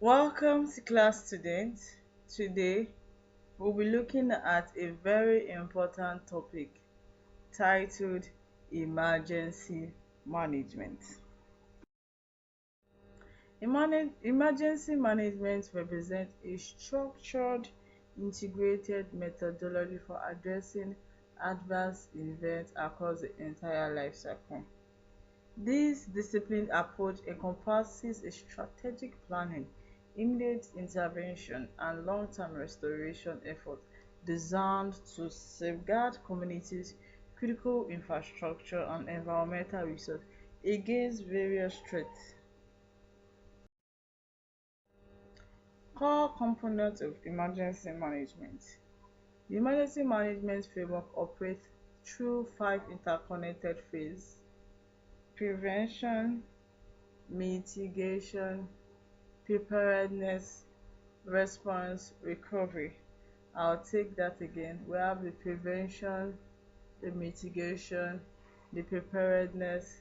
Welcome to class, students. Today we'll be looking at a very important topic titled emergency management. Emergency management represents a structured, integrated methodology for addressing adverse events across the entire life cycle. This disciplined approach encompasses a strategic planning, immediate intervention, and long-term restoration efforts designed to safeguard communities, critical infrastructure, and environmental resources against various threats. Core components of emergency management. The emergency management framework operates through five interconnected phases: prevention, mitigation, preparedness, response, recovery. I'll take that again. We have the prevention, the mitigation, the preparedness,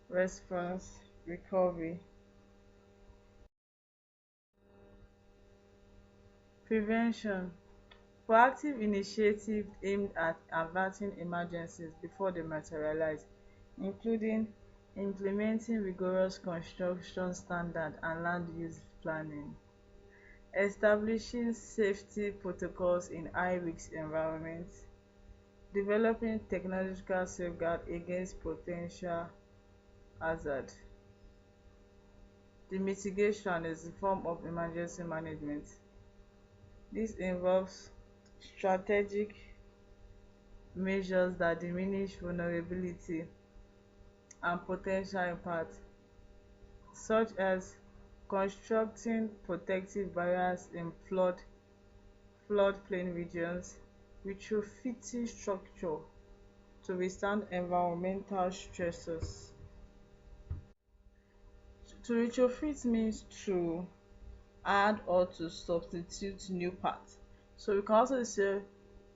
response, recovery. Prevention: proactive initiatives aimed at averting emergencies before they materialize, including implementing rigorous construction standards and land use planning, establishing safety protocols in high-risk environments, developing technological safeguards against potential hazards. The mitigation is a form of emergency management. This involves strategic measures that diminish vulnerability and potential impact, such as constructing protective barriers in floodplain regions, retrofitting structure to withstand environmental stresses. To retrofit means to add or to substitute new parts. So we can also say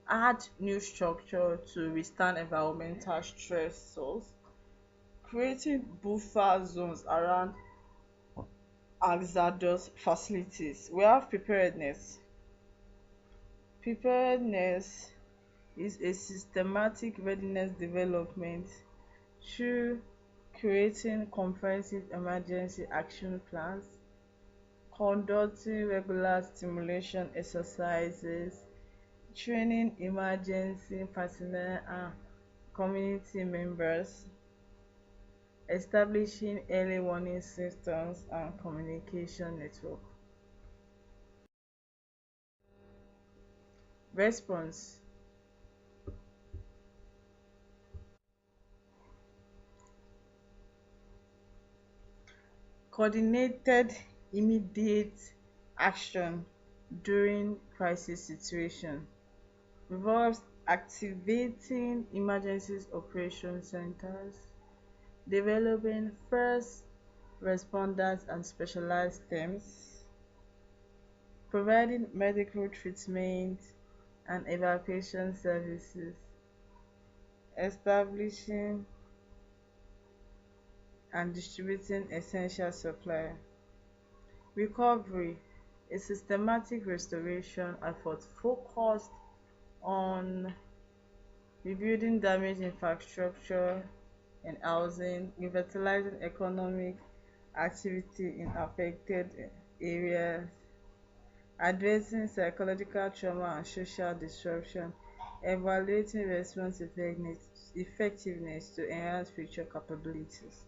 add new structure to withstand environmental stressors, creating buffer zones around hazardous facilities. We have preparedness. Preparedness is a systematic readiness development through creating comprehensive emergency action plans, conducting regular simulation exercises, training emergency personnel and community members, establishing early warning systems and communication network. Response: coordinated immediate action during crisis situation involves activating emergency operation centers, developing first responders and specialized teams, providing medical treatment and evacuation services, establishing and distributing essential supply. Recovery: a systematic restoration effort focused on rebuilding damaged infrastructure and housing, revitalizing economic activity in affected areas, addressing psychological trauma and social disruption, evaluating response effectiveness to enhance future capabilities.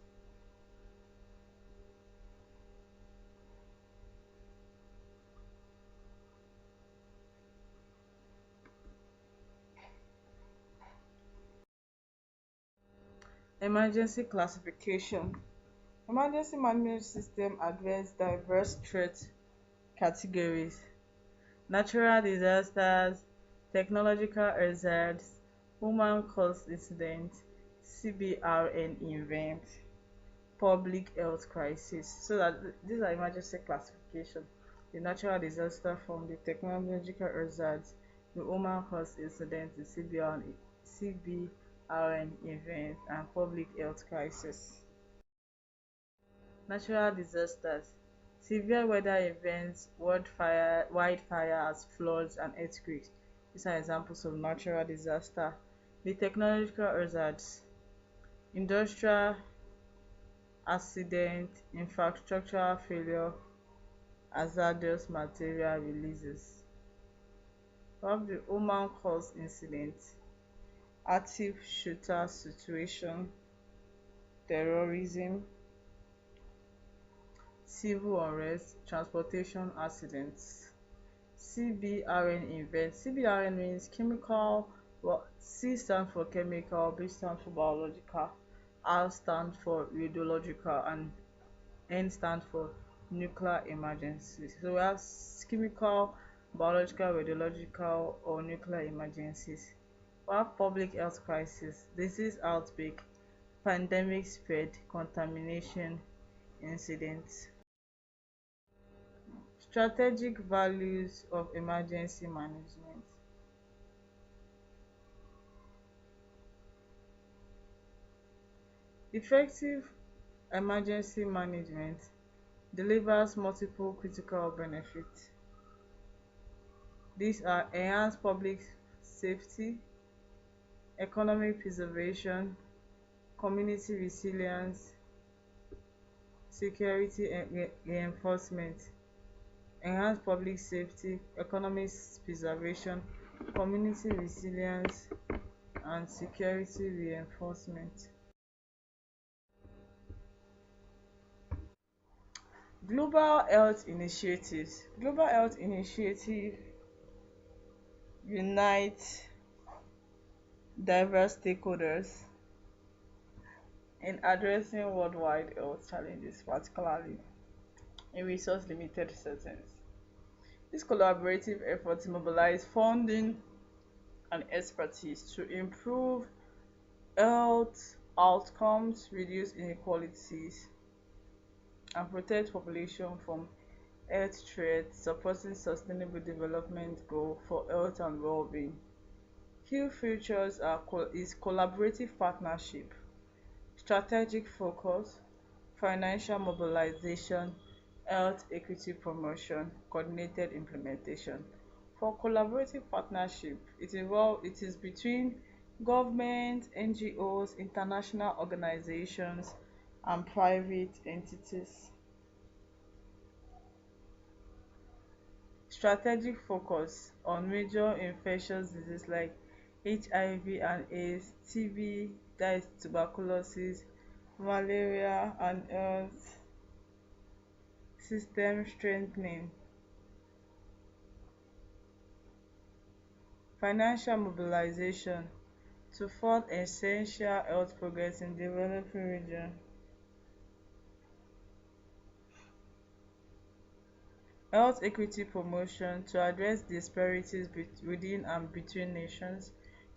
Emergency classification. Emergency management system address diverse threat categories: natural disasters, technological hazards, human caused incidents, CBRN event, public health crisis. So that these are emergency classification: the natural disaster from the technological hazards, the human caused incident, the CBRN event, and public health crisis. Natural disasters: Severe weather events, wildfires, floods, and earthquakes. These are examples of natural disaster. The technological hazards, industrial accident, infrastructural failure, hazardous material releases. Of the human caused incident, active shooter situation, terrorism, civil unrest, transportation accidents. CBRN event. CBRN means chemical, well, C stands for chemical, B stands for biological, R stands for radiological, and N stands for nuclear emergencies. So we have chemical, biological, radiological, or nuclear emergencies. We have public health crisis, disease outbreak, pandemic spread, contamination incidents. Strategic values of emergency management. Effective emergency management delivers multiple critical benefits. These are enhanced public safety, economic preservation, community resilience, security reinforcement. Enhanced public safety, economic preservation, community resilience, and security reinforcement. Global health initiatives. Global health initiative unite diverse stakeholders in addressing worldwide health challenges, particularly in resource limited settings. These collaborative efforts mobilize funding and expertise to improve health outcomes, reduce inequalities, and protect population from health threats, supporting sustainable development goals for health and well-being. Key features is collaborative partnership, strategic focus, financial mobilization, health equity promotion, coordinated implementation. For collaborative partnership, it is between government, NGOs, international organizations, and private entities. Strategic focus on major infectious diseases like HIV and AIDS, TB, that is tuberculosis, malaria, and health system strengthening. Financial mobilization to fund essential health progress in developing regions. Health equity promotion to address disparities within and between nations.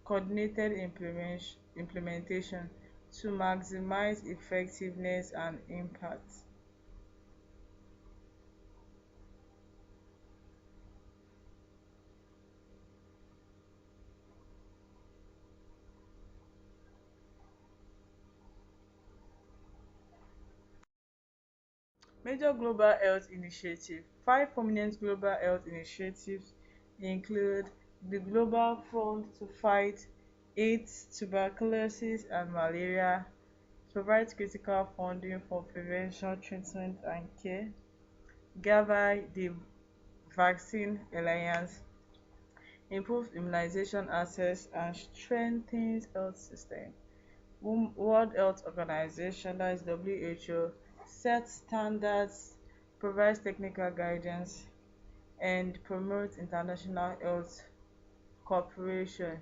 Coordinated implementation to maximize effectiveness and impact. Major global health initiatives. Five prominent global health initiatives include the Global Fund to fight AIDS, tuberculosis, and malaria, provides critical funding for prevention, treatment, and care. Gavi, the Vaccine Alliance, improves immunization access and strengthens health system. World Health Organization, that is WHO, sets standards, provides technical guidance, and promotes international health cooperation.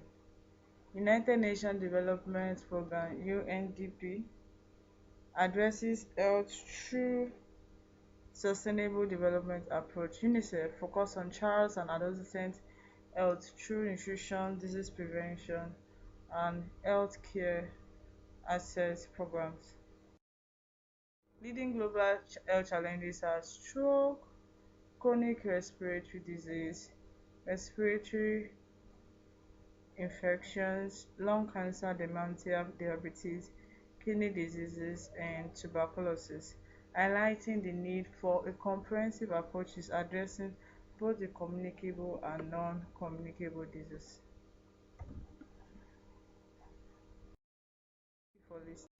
United Nations Development Programme (UNDP) addresses health through sustainable development approach. UNICEF focus on child and adolescent health through nutrition, disease prevention, and healthcare access programs. Leading global health challenges are stroke, chronic respiratory disease, respiratory infections, lung cancer, dementia, diabetes, kidney diseases, and tuberculosis. highlighting the need for a comprehensive approach to addressing both the communicable and non-communicable diseases. Thank you for listening.